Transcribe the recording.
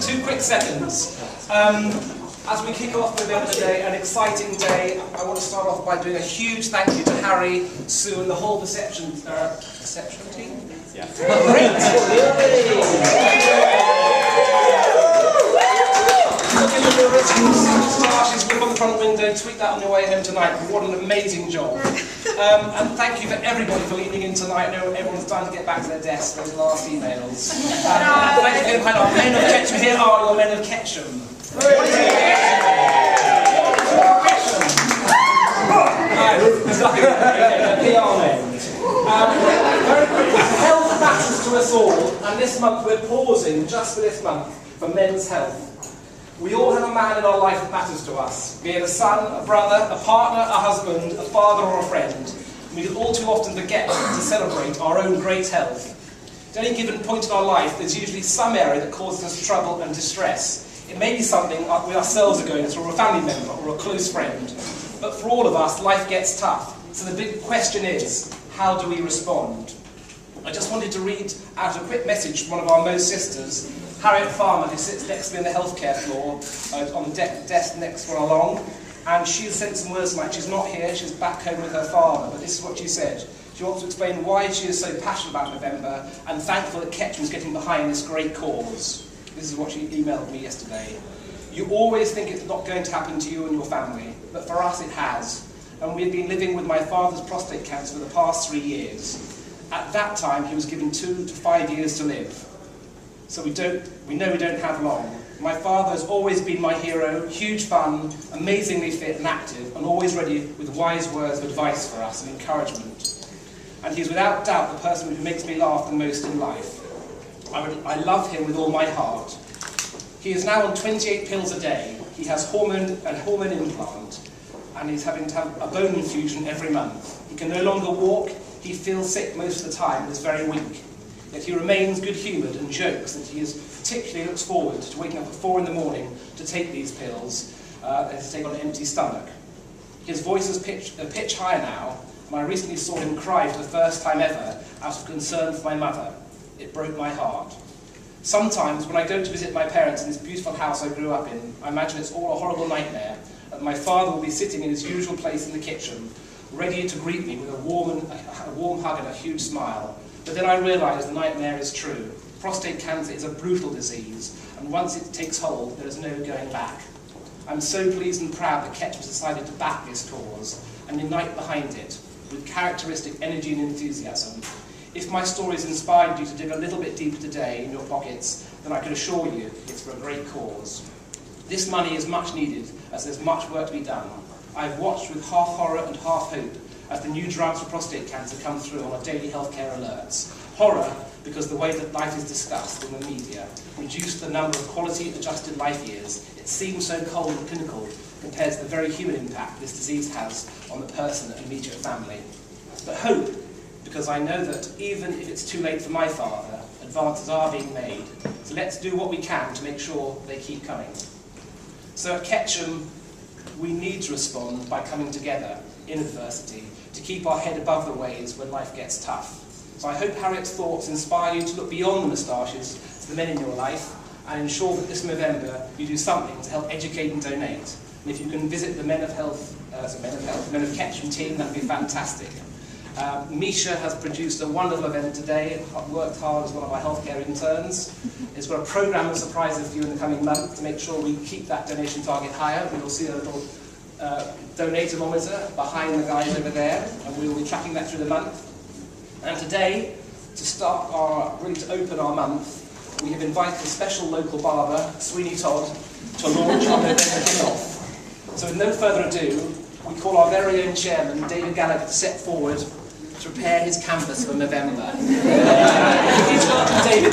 Two quick seconds. As we kick off Movember today, an exciting day, I want to start off by doing a huge thank you to Harry, Sue and the whole perception team. Yeah. Great! Look in the original superstars, look on the front window, tweet that on your way home tonight. What an amazing job. And thank you for everybody for leaning in tonight. I know everyone's trying to get back to their desks, those last emails. Thank you for behind our men of Ketchum. Here are your men of Ketchum. Very quickly, health matters to us all, and this month we're pausing just for this month for men's health. We all have a man in our life that matters to us, be it a son, a brother, a partner, a husband, a father or a friend. We all too often forget to celebrate our own great health. At any given point in our life, there's usually some area that causes us trouble and distress. It may be something we ourselves are going through, or a family member, or a close friend. But for all of us, life gets tough. So the big question is, how do we respond? I just wanted to read out a quick message from one of our Mo sisters, Harriet Farmer, who sits next to me on the healthcare floor, on the desk next one along. And she has sent some words tonight. She's not here, she's back home with her father, but this is what she said. She wants to explain why she is so passionate about Movember and thankful that Ketchum is getting behind this great cause. This is what she emailed me yesterday. You always think it's not going to happen to you and your family, but for us it has. And we've been living with my father's prostate cancer for the past 3 years. At that time, he was given 2 to 5 years to live. So we know we don't have long. My father has always been my hero, huge fun, amazingly fit and active, and always ready with wise words of advice for us and encouragement. And he's without doubt the person who makes me laugh the most in life. I love him with all my heart. He is now on 28 pills a day. He has hormone implant, and he's having to have a bone infusion every month. He can no longer walk. He feels sick most of the time and is very weak. Yet he remains good-humoured and jokes that he particularly looks forward to waking up at 4 in the morning to take these pills and to take on an empty stomach. His voice is a pitch higher now, and I recently saw him cry for the first time ever out of concern for my mother. It broke my heart. Sometimes when I go to visit my parents in this beautiful house I grew up in, I imagine it's all a horrible nightmare, and my father will be sitting in his usual place in the kitchen, ready to greet me with a warm hug and a huge smile. But then I realise the nightmare is true. Prostate cancer is a brutal disease, and once it takes hold, there is no going back. I'm so pleased and proud that Ketchum decided to back this cause and unite behind it with characteristic energy and enthusiasm. If my story has inspired you to dig a little bit deeper today in your pockets, then I can assure you it's for a great cause. This money is much needed, as there's much work to be done. I've watched with half horror and half hope as the new drugs for prostate cancer come through on our daily healthcare alerts. Horror, because the way that life is discussed in the media reduced the number of quality-adjusted life years. It seems so cold and clinical compared to the very human impact this disease has on the person and immediate family. But hope, because I know that even if it's too late for my father, advances are being made. So let's do what we can to make sure they keep coming. So at Ketchum, we need to respond by coming together in adversity to keep our head above the waves when life gets tough. So I hope Harriet's thoughts inspire you to look beyond the moustaches to the men in your life and ensure that this Movember you do something to help educate and donate. And if you can visit the Men of Ketchum team, that would be fantastic. Misha has produced a wonderful event today, worked hard as one of our healthcare interns. It's got a programme of surprises for you in the coming month to make sure we keep that donation target higher. We will see a little donator behind the guys over there, and we will be tracking that through the month. And today, to open our month, we have invited a special local barber, Sweeney Todd, to launch our November kick-off. So with no further ado, we call our very own chairman, David Gallagher, to step forward to prepare his canvas for Movember. David.